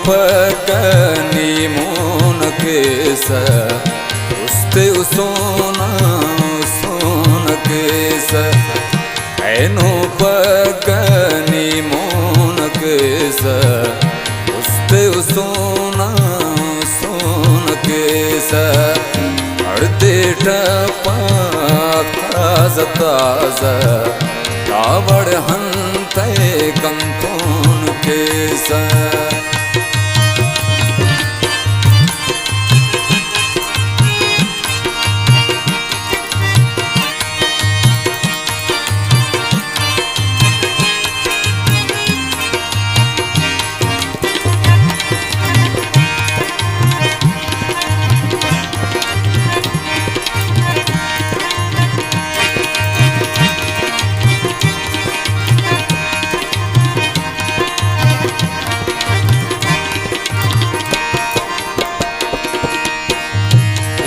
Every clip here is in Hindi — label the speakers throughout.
Speaker 1: pagani mon kesa uste usona usona kesa eno pagani mon kesa uste usona usona kesa ardeta pa taza taza कावड़ हंते कंतोन केसा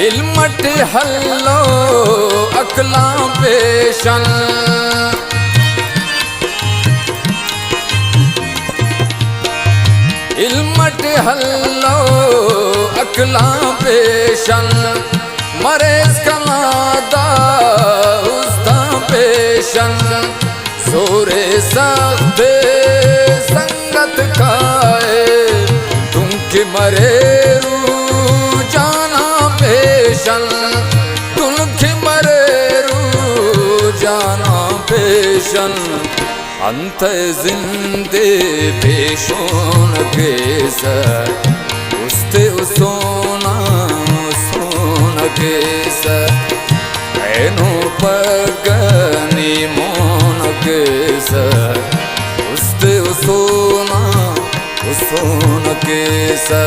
Speaker 1: इल्मट हल्लो अकला पेशन इल्मट हल्लो अकला पेशन मरेज कलादा उसदा पेशन सोरे सख्ते संगत खाए तुमके मरेरू तुलखी मरेरू जाना पेशन अंत जिंदे पेशोन केसा उस्ते उसोना उसोना केसा ऐनो पगनी मोन केसा उस्ते उसोना उसोना केसा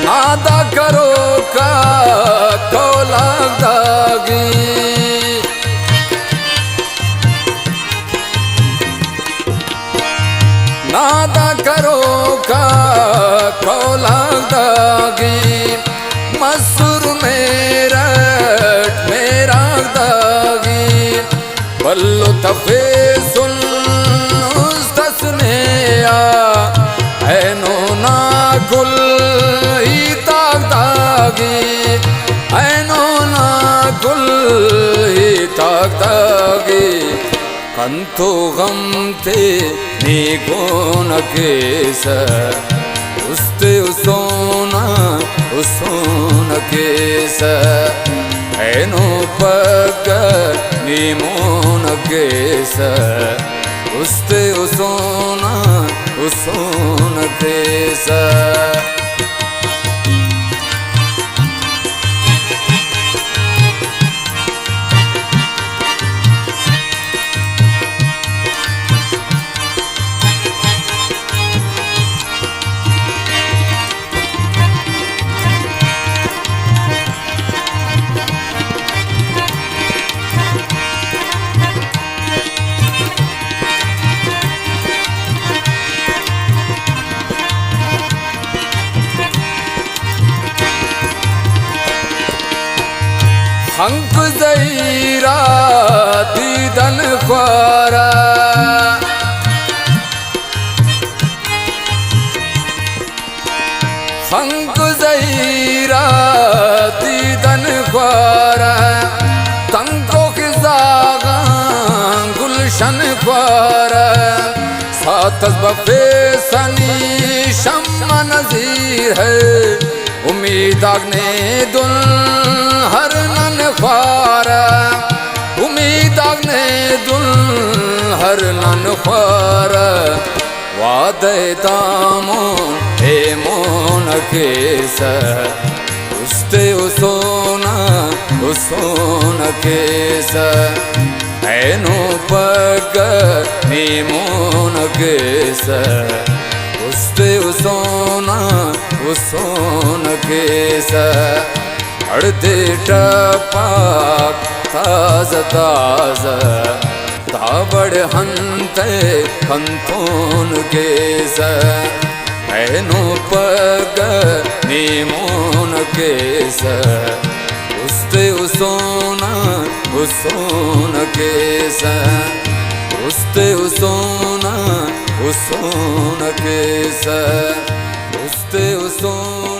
Speaker 1: नादा करो का कौला दागी नादा करो का कौला दागी मसूर मेरा दागी बल्लो तफे सुन तसने है नो ना गुल ऐनो ना गुल ही ताकतागी कंतो गम ते निगोन केसा उस्ते उसोना उसोन केसा ऐनो पग निमोन केसा उस्ते उसोना उसोन केसा हंक ज़हीरा दीदन ख्वारा हंक ज़हीरा दीदन ख्वारा तंको खिज़ागा गुलशन ख्वारा सातस बफे सनी शम्मा नज़ीर है उम्मीद आगने दुल हर नन ख्वारा उम्मीद आगने दुल हर नन ख्वारा वादे दामोन हे मोन केसा उस्ते उसोना केसा ऐनो पग नीमोन केस उस्ते उसोना उसोन केस अड़ते टपाक ताज ताज ताबड़ हंते हंतोन केस ऐनो पग नीमोन केस उस्ते उसोना उसोन केस उस्ते उसोना उसोन केस उस्ते उसोन